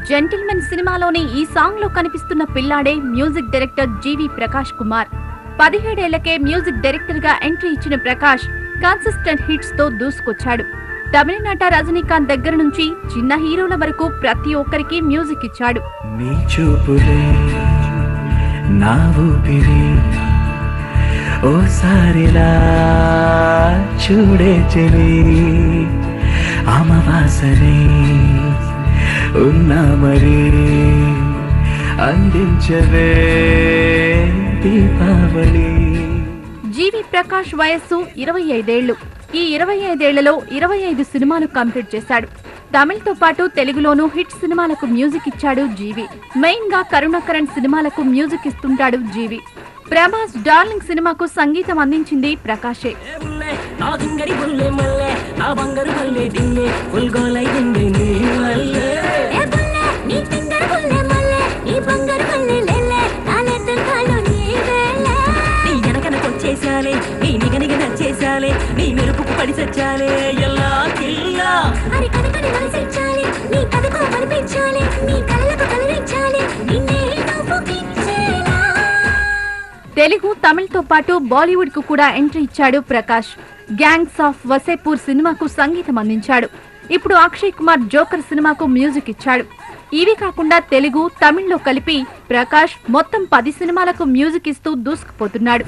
Gentlemen సినిమాలోని ఈ song లో కనిపిస్తున్న పిల్లాడే మ్యూజిక్ డైరెక్టర్ జీవి ప్రకాష్ కుమార్. 17 ఏళ్లకే మ్యూజిక్ డైరెక్టర్ గా ఎంట్రీ ఇచ్చిన ప్రకాష్ కన్సిస్టెంట్ హిట్స్ తో దూసుకొచ్చాడు. తమిళనాట రజనీకాంత్ దగ్గర నుంచి చిన్న హీరోల వరకు ప్రతి ఒక్కరికి మ్యూజిక్ ఇచ్చాడు. నీ చూపులే నా ఊపిరి ఓసారిలా చూడే చెలి అమవాసనే ఉన్నా మరి అందించవే దీపావళి. జీవి ప్రకాష్ వయస్సు 25 ఏళ్లు. ఈ 25 ఏళ్లలో 25 సినిమాలు కంప్లీట్ చేశాడు. తమిళ్తో పాటు తెలుగులోనూ హిట్ సినిమాలకు మ్యూజిక్ ఇచ్చాడు జీవి. మెయిన్ గా కరుణాకరణ్ సినిమాలకు మ్యూజిక్ ఇస్తుంటాడు జీవి. ప్రభాస్ డార్లింగ్ సినిమాకు సంగీతం అందించింది ప్రకాషే. తెలుగు తమిళ్తో పాటు బాలీవుడ్ కు కూడా ఎంట్రీ ఇచ్చాడు ప్రకాష్. గ్యాంగ్స్ ఆఫ్ వసేపూర్ సినిమాకు సంగీతం అందించాడు. ఇప్పుడు అక్షయ్ కుమార్ జోకర్ సినిమాకు మ్యూజిక్ ఇచ్చాడు. ఇవి కాకుండా తెలుగు తమిళ్లో కలిపి ప్రకాష్ మొత్తం 10 సినిమాలకు మ్యూజిక్ ఇస్తూ దూసుకుపోతున్నాడు.